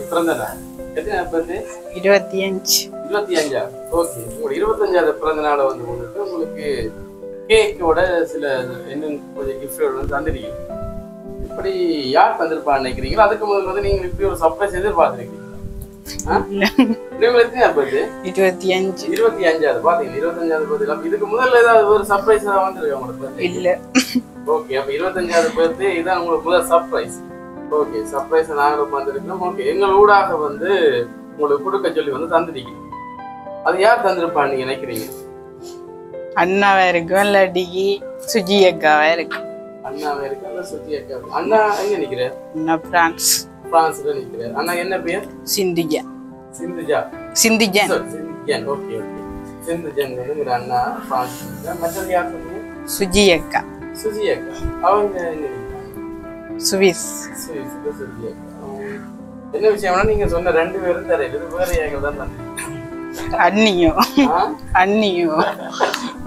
பிறந்த நாள் எத்தனை பிறந்து 25. 25. ஓகே, உங்களோட 25வது பிறந்த நாளை வந்து முன்னிட்டு உங்களுக்கு கேக்கோட சில இன்னும் கொஞ்சம் கிஃப்டோட வந்து தந்துருக்கீங்க. இப்படி யார் தந்திருப்பான்னு நினைக்கிறீங்களா? அதுக்கு முதல்ல வந்து நீங்க இப்படி ஒரு சர்ப்ரைஸ் எதிர்பார்த்துருக்கீங்களா? 25. 25வது பாத்தீங்க, 25வது பர்த்டே. இதுக்கு முதல்ல ஏதாவது ஒரு சர்ப்ரைஸ் வந்திருக்கு உங்களுக்கு? இல்ல. ஓகே, அப்ப 25வது பர்த்டே இதான் உங்களுக்கு முதல் சர்ப்ரைஸ். ஓகே, சர்ப்ரைஸ் நாங்களும் வந்திருக்கோம். ஓகே, எங்கள் ஊடாக வந்து உங்களுக்கு கொடுக்க சொல்லி வந்து தந்துட்டீங்க. அது யார் தந்திருப்பான்னு நீங்க நினைக்கிறீங்க? அண்ணாவா இருக்கும் இல்லாட்டி சுஜி அக்காவா இருக்கும். அண்ணாவா இருக்கு இல்ல சுஜி அக்கா? அண்ணா எங்க நிக்கிறார்? அண்ணா பிரான்ஸ்ல நிக்கிறார். அண்ணா என்ன பேர்? சிந்திஜன். சிந்திஜன். ஓகே, சிந்திஜன் வந்து உங்க அண்ணா பிரான்ஸ். மற்றது யார் சொன்னீங்க? சுஜி அக்கா. அவங்க எங்க? சுவிஸ். சுஜி அக்கா. என்ன விஷயம்னா நீங்க சொன்ன 2 பேரும் தெரியல, இது வேற ஏகல் தான் தந்தீங்க. அண்ணியோ.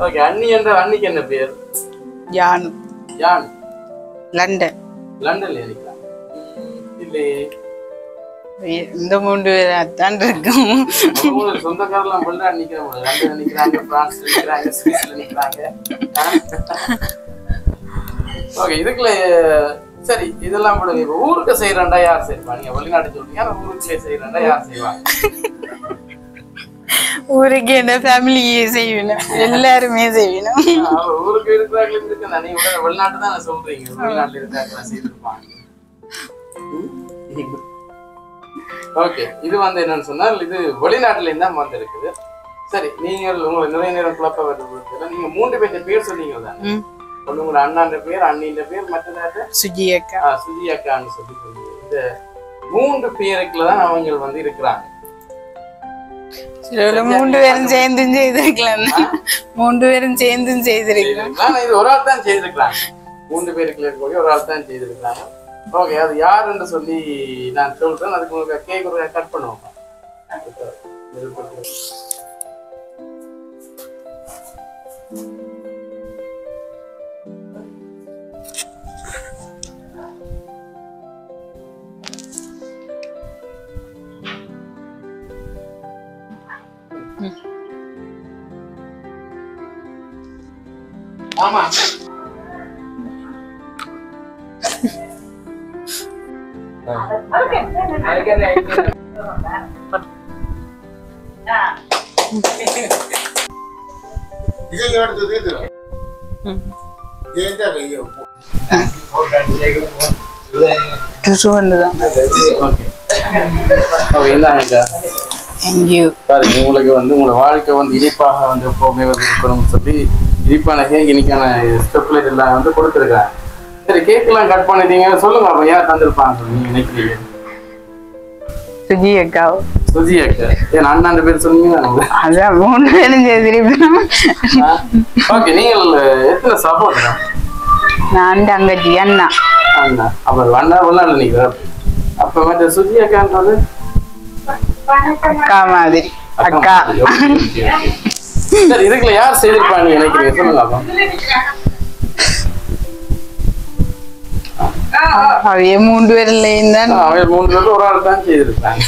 ஓகே, அண்ணி என்ற அண்ணிக்கு என்ன பேர்? யான். லண்டன்ல நிக்கிறாங்க. இல்லையே, இந்த 3 பேராத்தான் இருக்கும். சொந்தக்காரெல்லாம் போல நிக்கிறாங்க. லண்டன்ல நிக்கிறாங்க, பிரான்ஸ்ல நிக்கிறாங்க, சுவிஸ்ல நிக்கிறாங்க. ஓகே, இதுக்குள்ள சரி இதெல்லாம் போடுங்க. இப்ப ஊருக்கு செய்யறா யார் செய்வா? நீங்க வெளிநாட்டு சொல்றீங்க, ஊருக்குள்ளே செய்யறா யார் செய்வாங்க? ஊருக்கு என்ன ஃபேமிலியே செய்யணும், எல்லாருமே செய்யணும். ஊருக்கு இருக்கிறாங்க இருக்கு, நீங்க வெளிநாட்டு தான் சொல்றீங்க, வெளிநாட்டுல இருக்கிறாங்க செய்திருப்பாங்க. ஓகே, இது வந்து என்னன்னு சொன்னால் இது வெளிநாட்டுல இருந்தா வந்து இருக்குது. சரி, நீங்கள் உங்களை நிறைய நேரம் குழப்ப வருது. நீங்க 3 பேர் பேர் சொன்னீங்க தானே? உங்களோட அண்ணாண்ட பேர், அண்ணின்ற பேர், மற்ற சுஜி அக்கா. சுஜி அக்கான்னு சொல்லி இந்த 3 பேருக்குலதான் அவங்க வந்து இருக்கிறாங்க. 3 பேரும் சேர்ந்தும் செய்திருக்கலாம். 3 பேரும் சேர்ந்தும் செய்திருக்கலாம். இது ஒரு ஆள் தான் செய்திருக்கிறாங்க. 3 பேருக்குள்ள இருக்கக்கூடிய ஒரு ஆள் தான் செய்திருக்கிறாங்க. ஓகே, அது யாருன்னு சொல்லி நான் சொல்றேன். அதுக்கு உங்களுக்கு கேக் ஒரு கட் பண்ணுவோம். ஆமா, உங்களுக்கு வந்து உங்களோட வாழ்க்கை வந்து இனிப்பாக வந்து எப்பவுமே வந்து இருக்கணும்னு சொல்லி இனிப்பான கேக் இன்னைக்கான ஸ்டெப்லைட் எல்லாம் வந்து கொடுத்துருக்காங்க. சரி, கேக் எல்லாம் கட் பண்ணிட்டீங்க, சொல்லுங்க அப்ப யார் தந்திருப்பாங்க நீங்க நினைக்கிறீங்க? சுஜி அக்கா. என் அண்ணாண்ட பேர் சொன்னீங்க. அதான் 3 பேரும் செய்திருப்போம். ஓகே, நீங்கள் எத்தனை சப்போர்ட்? நான் தங்கச்சி அண்ணா. அப்ப அண்ணா வெளிநாட்டுல நிக்கிறார். அப்ப மற்ற சுஜி அக்கான்றது அக்கா மாதிரி. அக்கா. சரி, இதுக்குள்ள யார் செய்திருப்பாங்க நினைக்கிறீங்க? சொல்லுங்க அப்ப. அவைய 3 பேர்லயும் தான். அவைய 3 பேர்ல ஒரு ஆள் தான் செய்திருப்பாங்க.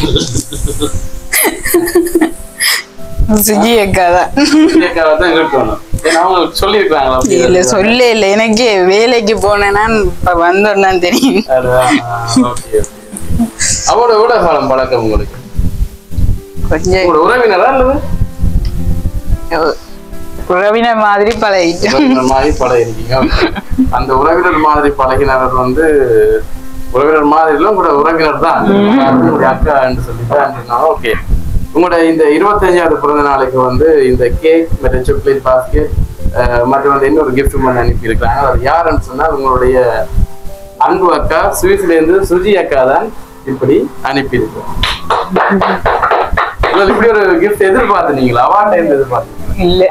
சுஜி அக்கா தான். இருக்கணும். இல்ல சொல்ல இல்ல, எனக்கு வேலைக்கு போனேன்னா வந்தோன்னா தெரியும். அவரோட எவ்வளவு காலம் பழக்கம் உங்களுக்கு? கொஞ்சம் உறவினரா அல்லது உறவினர் மாதிரி பழகிருக்கீங்க. அந்த உறவினர் மாதிரி பழகினவர் வந்து உறவினர் மாதிரி கூட உறவினர் தான், அக்கா என்று சொல்லிட்டு. ஓகே, உங்களோட இந்த 25வது பிறந்த நாளைக்கு வந்து இந்த கேக் மற்றும் சாக்லேட் பாஸ்கெட் மற்றும் வந்து இன்னொரு கிஃப்ட் பண்ணி அனுப்பி இருக்காங்க. அது யாருன்னு சொன்னா உங்களுடைய அன்பு அக்கா சுவிஸ்ல இருந்து சுஜி அக்கா தான் இப்படி அனுப்பி இருக்கோம். இப்படி ஒரு கிஃப்ட் எதிர்பார்த்தீங்களா? அவார்ட் எதிர்பார்த்தீங்களா? இல்ல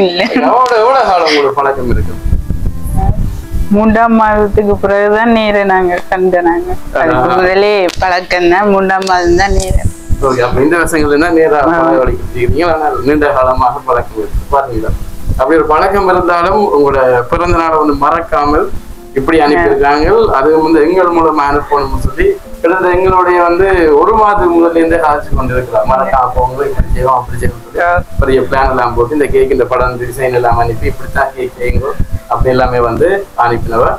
இல்ல. அவார்டு எவ்வளவு காலம் உங்களுக்கு பழக்கம் இருக்கு? 3ஆம் மாதத்துக்கு பிறகுதான் நேர நாங்க கண்டனாங்க. முதலே பழக்கம் தான், 3ஆம் மாதம் தான் நேர. இந்த விஷயங்கள் தான் நேராக பழகிக்கிறீங்க. ஆனால் நீண்ட காலமாக பழக்கம் இருக்கு பாத்தீங்களா? அப்படி ஒரு பழக்கம் இருந்தாலும் உங்களோட பிறந்த நாளை வந்து மறக்காமல் இப்படி அனுப்பியிருக்காங்க. அது வந்து எங்கள் மூலமா அனுப்பணும்னு சொல்லி கிட்டத்தட்ட எங்களுடைய வந்து ஒரு மாதத்துக்கு முதல்ல இருந்தே காய்ச்சி கொண்டிருக்கலாம். மறக்காம போங்க, இப்படி செய்வோம் அப்படி செய்வோம், பெரிய பிளான் எல்லாம் போட்டு இந்த கேக் இந்த படம் டிசைன் எல்லாம் அனுப்பி இப்படித்தான் கேக் செய்யுங்க அப்படி எல்லாமே வந்து அனுப்பினவர்.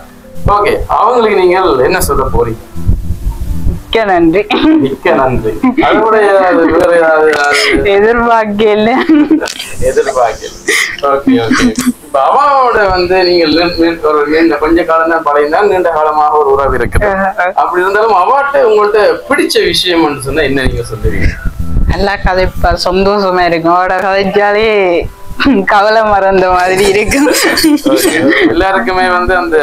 ஓகே, அவங்களுக்கு நீங்கள் என்ன சொல்ல போறீங்க? மிக்க நன்றி. மிக்க நன்றி. அதோடைய வேற ஏதாவது எதிர்பார்க்கல. Okay okay. இப்ப அவாவோட வந்து நீங்கள் ஒரு நீண்ட கொஞ்ச காலம் தான் பழையதான், நீண்ட காலமாக ஒரு உறவு இருக்குது. அப்படி இருந்தாலும் அவாட்ட உங்கள்ட்ட பிடிச்ச விஷயம் சொன்னா என்ன நீங்க சொல்லுவீங்க? நல்லா கதைப்பா, சந்தோஷமா இருக்கும். அவட கதைச்சாலே கவலை மறந்த மாதிரி இருக்கும். எல்லாருக்குமே வந்து அந்த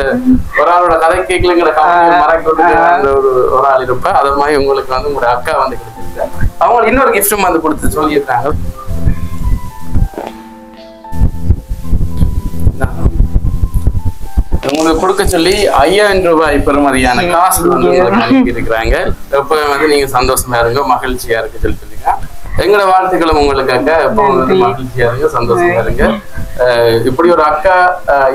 ஒரு ஆளோட கதை கேட்கலங்கிற கவலை மறக்கிறது ஒரு ஆள் இருப்பா. அது மாதிரி உங்களுக்கு வந்து உங்களோட அக்கா வந்து கொடுத்துருக்காங்க. அவங்களுக்கு இன்னொரு கிஃப்டும் வந்து கொடுத்து சொல்லியிருக்காங்க. உங்களுக்கு கொடுக்க சொல்லி 5000 ரூபாய் பெறுமதியான காசு வந்து அனுப்பி இருக்கிறாங்க. எப்பவுமே வந்து நீங்க சந்தோஷமா இருங்க, மகிழ்ச்சியா இருக்கு சொல்லி எங்களோட வாழ்த்துக்களும் உங்களுக்காக. எப்போ வந்து மகிழ்ச்சியா இருங்க, சந்தோஷமா இருங்க. இப்படி ஒரு அக்கா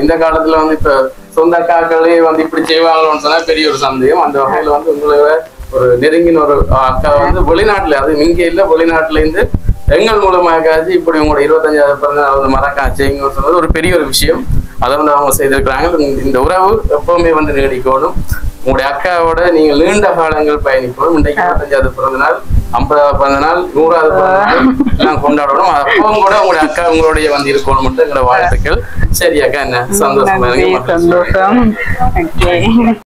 இந்த காலத்துல வந்து இப்ப சொந்த அக்காக்களே வந்து இப்படி செய்வாங்களோன்னு சொன்னா பெரிய ஒரு சந்தேகம். அந்த வகையில வந்து உங்களோட ஒரு நெருங்கின ஒரு அக்கா வந்து வெளிநாட்டுல, அது இங்க இல்ல வெளிநாட்டுல இருந்து எங்கள் மூலமாக இப்படி உங்களோட 25வது பிறந்தநாள் வந்து மறக்காம செய்யுங்கன்னு சொன்னது ஒரு பெரிய ஒரு விஷயம். அதை வந்து அவங்க செய்திருக்கிறாங்க. இந்த உறவு எப்பவுமே வந்து நீடிக்கணும். உங்களுடைய அக்காவோட நீங்க நீண்ட காலங்கள் பயணிக்கணும். இன்றைக்கு 25வது பிறந்த நாள், 50வது பிறந்த நாள், 100வது பிறந்த நாள் எல்லாம் கொண்டாடணும். அப்பவும் கூட உங்களுடைய அக்கா உங்களுடைய வந்து இருக்கணும் மட்டும் எங்களோட வாழ்த்துக்கள். சரி அக்கா, என்ன சந்தோஷமா இருக்கு. சந்தோஷம்.